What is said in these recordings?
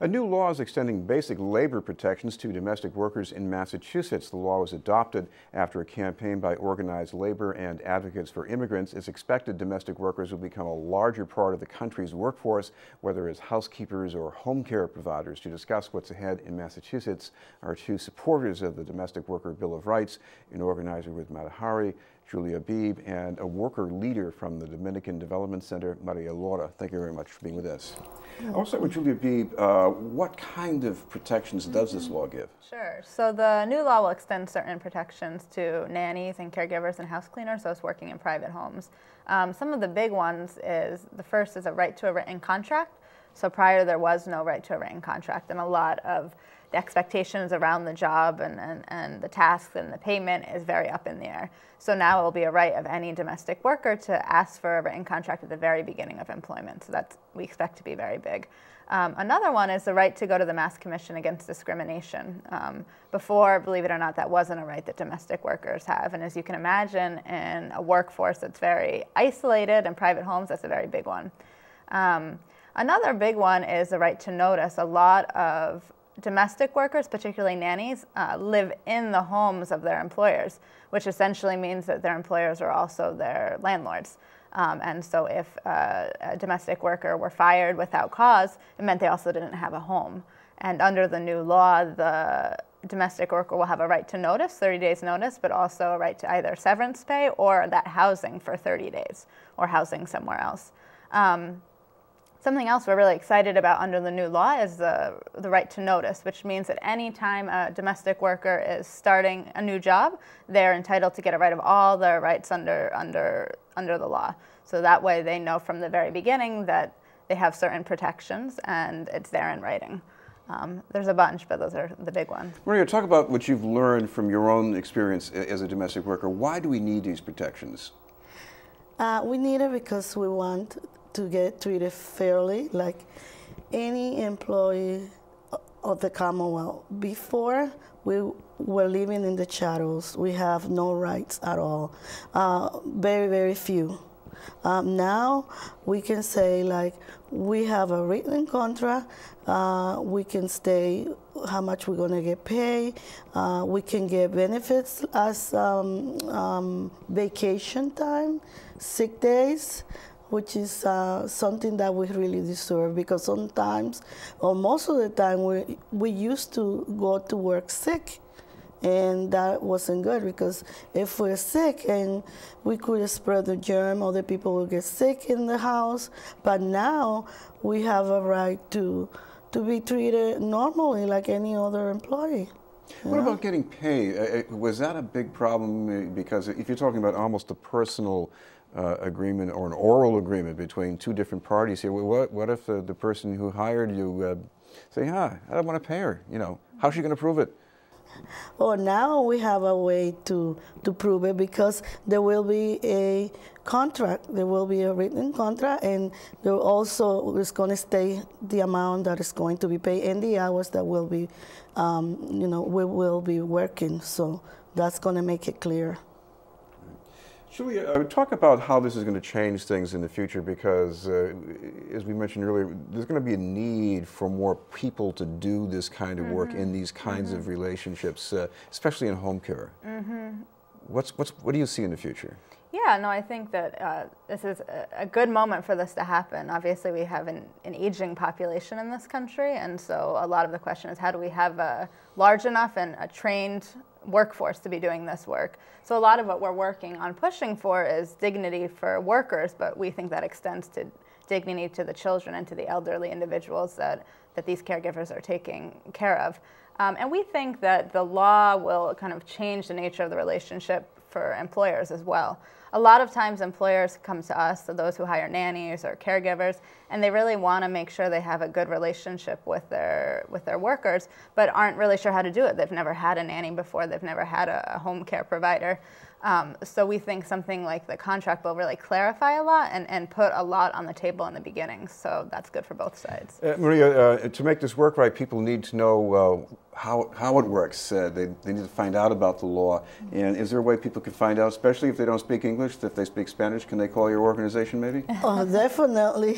A new law is extending basic labor protections to domestic workers in Massachusetts. The law was adopted after a campaign by organized labor and advocates for immigrants. It's expected domestic workers will become a larger part of the country's workforce, whether as housekeepers or home care providers. To discuss what's ahead in Massachusetts are two supporters of the Domestic Worker Bill of Rights, an organizer with Matahari, Julia Beebe, and a worker leader from the Dominican Development Center, Lora. Thank you very much for being with us. I'll start with Julia Beebe. What kind of protections does this law give? Sure. So the new law will extend certain protections to nannies and caregivers and house cleaners, those working in private homes. Some of the big ones is, the first is a right to a written contract. So prior there was no right to a written contract, and a lot of the expectations around the job and the tasks and the payment is very up in the air. So now it will be a right of any domestic worker to ask for a written contract at the very beginning of employment. So that's, we expect to be very big. Another one is the right to go to the Mass Commission Against Discrimination. Before, believe it or not, that wasn't a right that domestic workers have. And as you can imagine, in a workforce that's very isolated and private homes, that's a very big one. Another big one is the right to notice. A lot of domestic workers, particularly nannies, live in the homes of their employers, which essentially means that their employers are also their landlords. And so if a domestic worker were fired without cause, it meant they also didn't have a home. And under the new law, the domestic worker will have a right to notice, 30 days notice, but also a right to either severance pay or that housing for 30 days or housing somewhere else. Something else we're really excited about under the new law is the right to notice, which means that any time a domestic worker is starting a new job, they're entitled to get a right of all their rights under the law. So that way they know from the very beginning that they have certain protections and it's there in writing. There's a bunch, but those are the big ones. Maria, talk about what you've learned from your own experience as a domestic worker. Why do we need these protections? We need it because we want to get treated fairly, like any employee of the Commonwealth. Before, we were living in the shadows. We have no rights at all. Very, very few. Now, we can say, like, we have a written contract. We can stay how much we're going to get paid. We can get benefits as vacation time, sick days, which is something that we really deserve, because sometimes, or most of the time, we used to go to work sick, and that wasn't good, because if we're sick and we could spread the germ, other people will get sick in the house. But now we have a right to be treated normally like any other employee. What about getting paid? Was that a big problem? Because if you're talking about almost a personal agreement or an oral agreement between two different parties here, what if the person who hired you say, I don't want to pay her, how's she going to prove it? Well, now we have a way to prove it, because there will be a contract, there will be a written contract, and there also is going to stay the amount that is going to be paid and the hours that will be, we will be working. So that's going to make it clear. Julia, talk about how this is going to change things in the future, because, as we mentioned earlier, there's going to be a need for more people to do this kind of work in these kinds of relationships, especially in home care. What do you see in the future? Yeah, no, I think that this is a good moment for this to happen. Obviously, we have an aging population in this country, and so a lot of the question is, how do we have a large enough and a trained workforce to be doing this work? So a lot of what we're working on pushing for is dignity for workers, but we think that extends to dignity to the children and to the elderly individuals that these caregivers are taking care of. And we think that the law will kind of change the nature of the relationship for employers as well. A lot of times employers come to us, so those who hire nannies or caregivers, and they really want to make sure they have a good relationship with their workers, but aren't really sure how to do it. They've never had a nanny before, they've never had a home care provider. So we think something like the contract will really clarify a lot and put a lot on the table in the beginning. So that's good for both sides. Maria, to make this work right, people need to know how it works. They need to find out about the law. And is there a way people can find out, especially if they don't speak English? English. If they speak Spanish, can they call your organization maybe? Oh, definitely.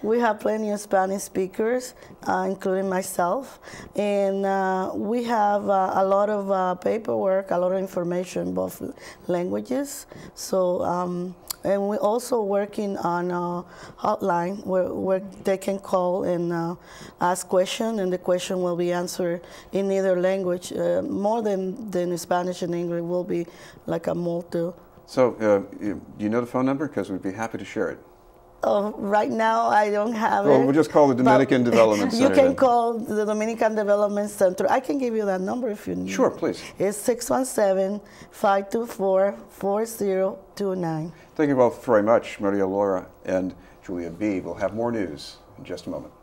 We have plenty of Spanish speakers, including myself. And we have a lot of paperwork, a lot of information, both languages. So, and we're also working on a hotline where they can call and ask questions, and the question will be answered in either language. More than Spanish and English will be like a multi. So, do you know the phone number? Because we'd be happy to share it. Oh, right now I don't have it. Well, we'll just call the Dominican Development Center. You can then. call the Dominican Development Center. I can give you that number if you need. Sure, please. It's 617-524-4029. Thank you both very much, Maria Lora and Julia Beebe. We'll have more news in just a moment.